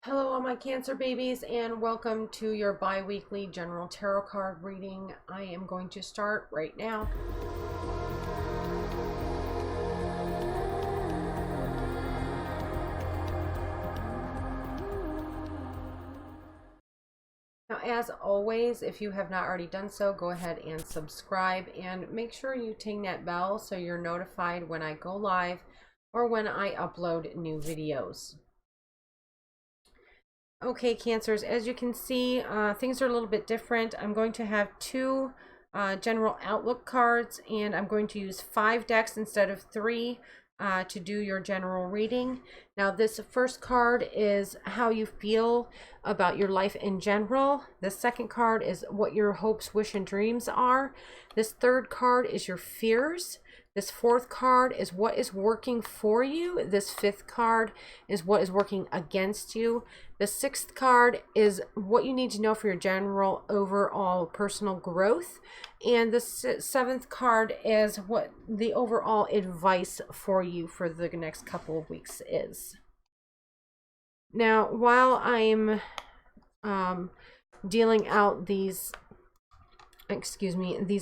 Hello, all my Cancer babies, and welcome to your bi-weekly general tarot card reading. I am going to start right now. Now, as always, if you have not already done so, go ahead and subscribe and make sure you ting that bell so you're notified when I go live or when I upload new videos. Okay, Cancers, as you can see, things are a little bit different. I'm going to have two general outlook cards, and I'm going to use 5 decks instead of 3 to do your general reading. Now, this first card is how you feel about your life in general. The second card is what your hopes, wish, and dreams are. This third card is your fears. This fourth card is what is working for you. This fifth card is what is working against you. The sixth card is what you need to know for your general overall personal growth. And the seventh card is what the overall advice for you for the next couple of weeks is. Now, while I'm dealing out these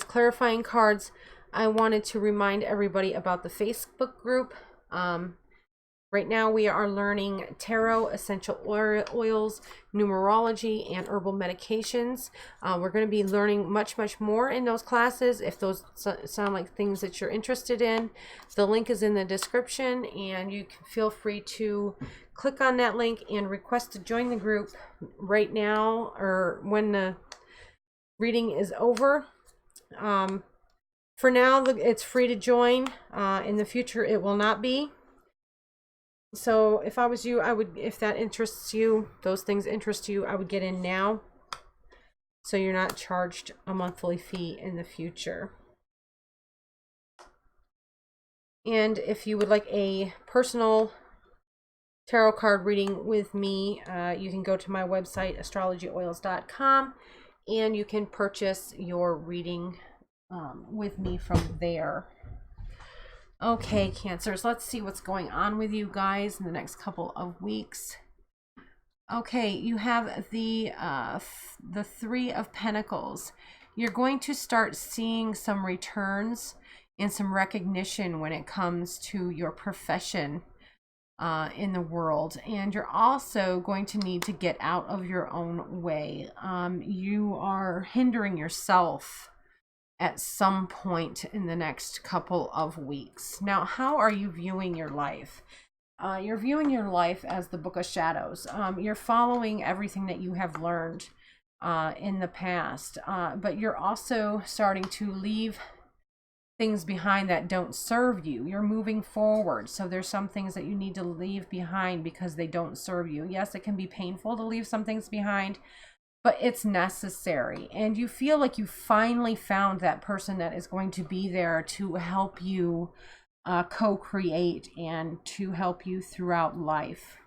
clarifying cards, I wanted to remind everybody about the Facebook group. Right now we are learning tarot, essential oils, numerology, and herbal medications. We're going to be learning much more in those classes. If those sound like things that you're interested in, the link is in the description, and you can feel free to click on that link and request to join the group right now or when the reading is over. For now, it's free to join. In the future, it will not be. So if I was you, I would, if that interests you, those things interest you, I would get in now, so you're not charged a monthly fee in the future. And if you would like a personal tarot card reading with me, you can go to my website, astrologyoils.com, and you can purchase your reading with me from there. Okay, Cancers, let's see what's going on with you guys in the next couple of weeks. Okay, you have the 3 of Pentacles. You're going to start seeing some returns and some recognition when it comes to your profession in the world, and you're also going to need to get out of your own way. You are hindering yourself at some point in the next couple of weeks. Now, how are you viewing your life? You're viewing your life as the Book of Shadows. You're following everything that you have learned in the past, but you're also starting to leave things behind that don't serve you. You're moving forward, so there's some things that you need to leave behind because they don't serve you. Yes, it can be painful to leave some things behind, but it's necessary, and you feel like you finally found that person that is going to be there to help you co-create and to help you throughout life.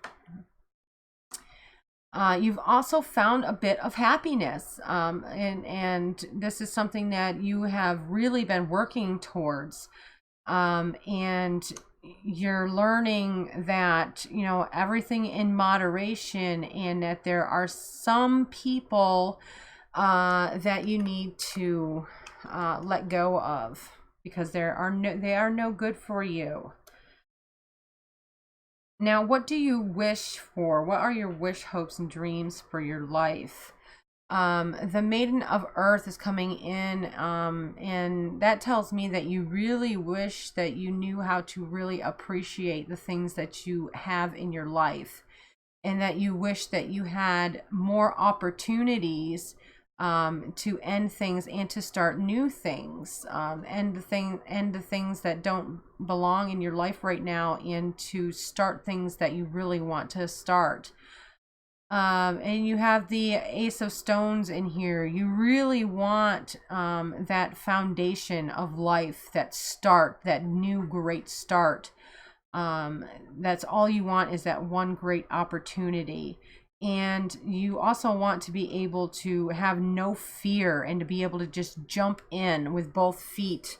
You've also found a bit of happiness, and this is something that you have really been working towards, and you're learning that, you know, everything in moderation, and that there are some people that you need to let go of because they are no good for you. Now, what do you wish for? What are your wish, hopes, and dreams for your life? The Maiden of Earth is coming in, and that tells me that you really wish that you knew how to really appreciate the things that you have in your life, and that you wish that you had more opportunities to end things and to start new things, end the things that don't belong in your life right now, and to start things that you really want to start. And you have the Ace of Stones in here. You really want that foundation of life, that start, that new great start. That's all you want, is that one great opportunity. And you also want to be able to have no fear and to be able to just jump in with both feet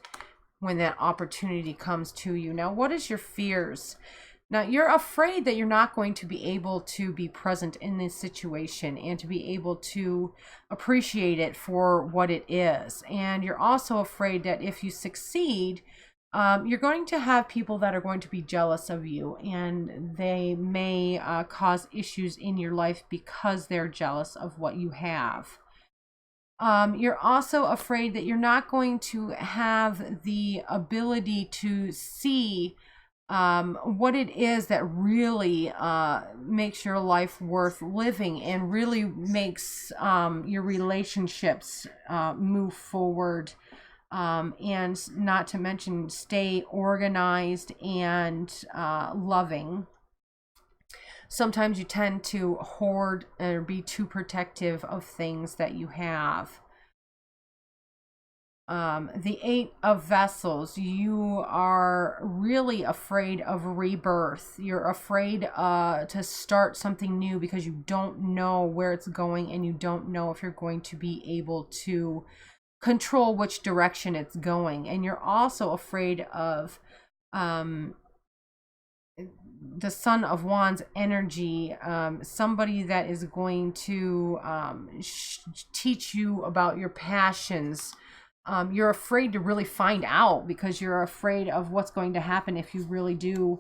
when that opportunity comes to you. Now, what is your fears? Now, you're afraid that you're not going to be able to be present in this situation and to be able to appreciate it for what it is. And you're also afraid that if you succeed, you're going to have people that are going to be jealous of you, and they may cause issues in your life because they're jealous of what you have. You're also afraid that you're not going to have the ability to see what it is that really makes your life worth living and really makes your relationships move forward, and not to mention stay organized and loving. Sometimes you tend to hoard or be too protective of things that you have. The Eight of Vessels, you are really afraid of rebirth. You're afraid to start something new because you don't know where it's going, and you don't know if you're going to be able to control which direction it's going. And you're also afraid of the Son of Wands energy, somebody that is going to teach you about your passions. You're afraid to really find out because you're afraid of what's going to happen if you really do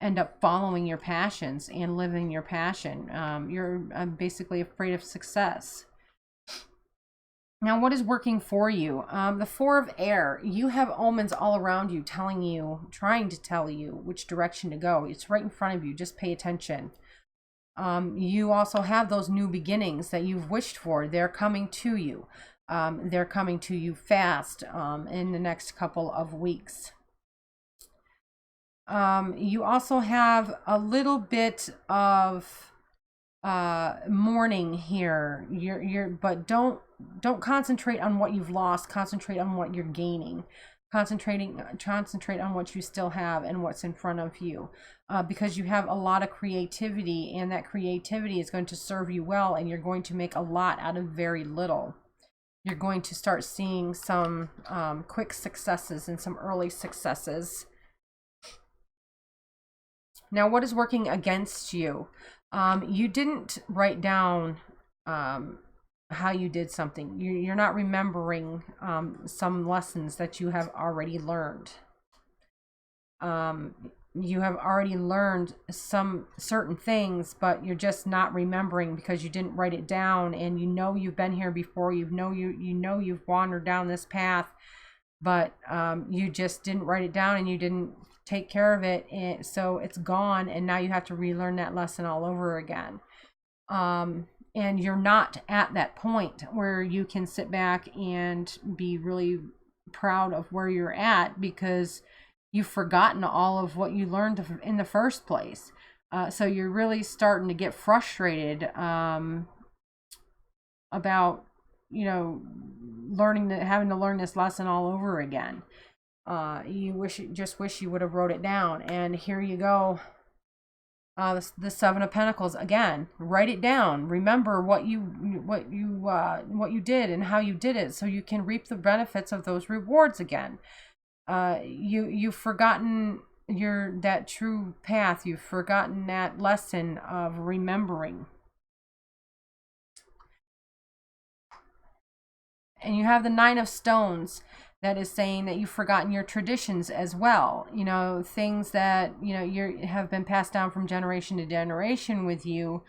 end up following your passions and living your passion. You're basically afraid of success. Now, what is working for you? The Four of Air. You have omens all around you telling you, trying to tell you which direction to go. It's right in front of you. Just pay attention. You also have those new beginnings that you've wished for. They're coming to you. They're coming to you fast in the next couple of weeks. You also have a little bit of mourning here. But don't concentrate on what you've lost. Concentrate on what you're gaining. Concentrate on what you still have and what's in front of you, because you have a lot of creativity, and that creativity is going to serve you well, and you're going to make a lot out of very little. You're going to start seeing some quick successes and some early successes. Now, what is working against you? You didn't write down how you did something. You're not remembering some lessons that you have already learned. You have already learned some certain things, but you're just not remembering because you didn't write it down. And you know you've been here before. You know you've wandered down this path, but you just didn't write it down, and you didn't take care of it, and so it's gone, and now you have to relearn that lesson all over again. And you're not at that point where you can sit back and be really proud of where you're at, because you've forgotten all of what you learned in the first place. So you're really starting to get frustrated about, having to learn this lesson all over again. You just wish you would have wrote it down. And here you go. The Seven of Pentacles again. Write it down. Remember what you did and how you did it, so you can reap the benefits of those rewards again. You've forgotten that true path. You've forgotten that lesson of remembering. And you have the Nine of Stones. That is saying that you've forgotten your traditions as well. Things that, have been passed down from generation to generation with you.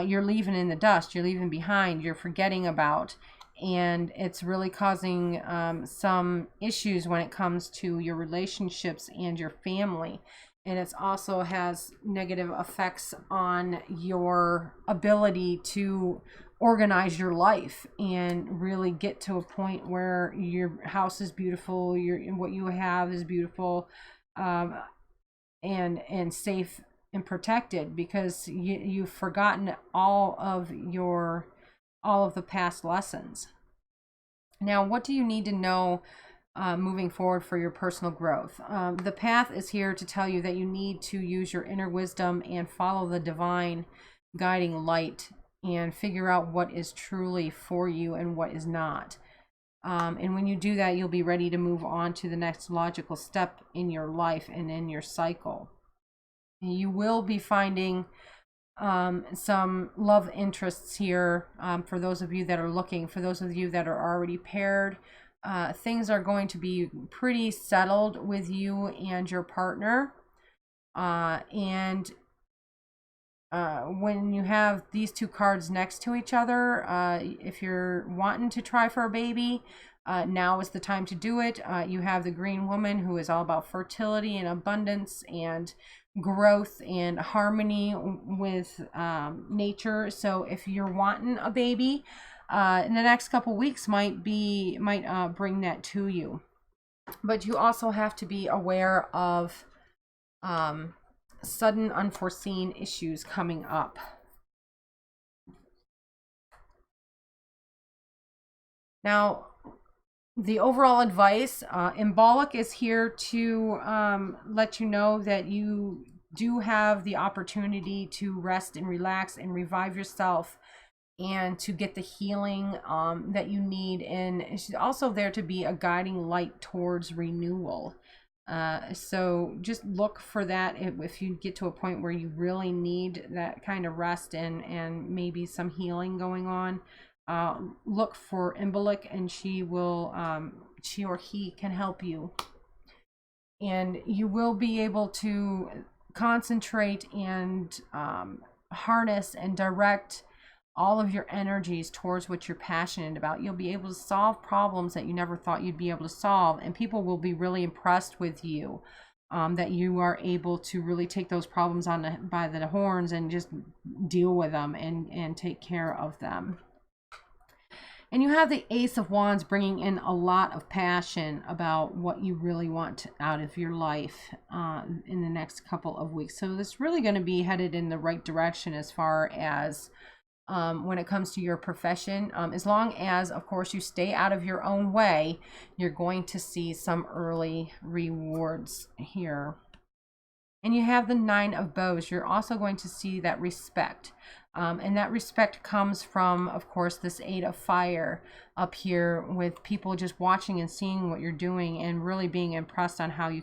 You're leaving in the dust. You're leaving behind. You're forgetting about. And it's really causing some issues when it comes to your relationships and your family. And it also has negative effects on your ability to organize your life and really get to a point where your house is beautiful, what you have is beautiful, and safe and protected, because you've forgotten all of the past lessons. Now, what do you need to know moving forward for your personal growth? The path is here to tell you that you need to use your inner wisdom and follow the divine guiding light, and figure out what is truly for you and what is not. And when you do that, you'll be ready to move on to the next logical step in your life and in your cycle. You will be finding some love interests here, for those of you that are looking. For those of you that are already paired, things are going to be pretty settled with you and your partner. And when you have these two cards next to each other, if you're wanting to try for a baby, now is the time to do it. You have the green woman, who is all about fertility and abundance and growth and harmony with nature. So if you're wanting a baby, in the next couple weeks might bring that to you. But you also have to be aware of sudden unforeseen issues coming up. Now, the overall advice, Embolic is here to let you know that you do have the opportunity to rest and relax and revive yourself and to get the healing that you need. And she's also there to be a guiding light towards renewal. So just look for that if you get to a point where you really need that kind of rest and maybe some healing going on. Look for Embolic, and she or he can help you. And you will be able to concentrate and harness and direct all of your energies towards what you're passionate about. You'll be able to solve problems that you never thought you'd be able to solve, and people will be really impressed with you, that you are able to really take those problems by the horns and just deal with them and take care of them. And you have the Ace of Wands, bringing in a lot of passion about what you really want out of your life in the next couple of weeks. So it's really going to be headed in the right direction as far as when it comes to your profession. As long as, of course, you stay out of your own way, you're going to see some early rewards here. And you have the Nine of Bows. You're also going to see that respect. And that respect comes from, of course, this Eight of Fire up here, with people just watching and seeing what you're doing and really being impressed on how you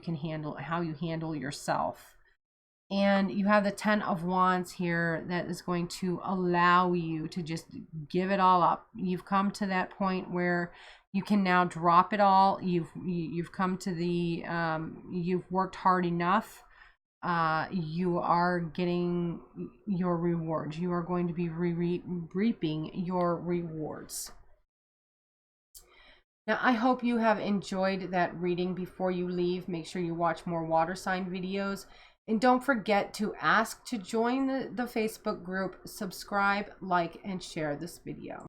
handle yourself. And you have the Ten of Wands here that is going to allow you to just give it all up. You've come to that point where you can now drop it all. You've come to the you've worked hard enough. You are getting your rewards. You are going to be reaping your rewards. Now, I hope you have enjoyed that reading. Before you leave, make sure you watch more water sign videos. And don't forget to ask to join the Facebook group, subscribe, like, and share this video.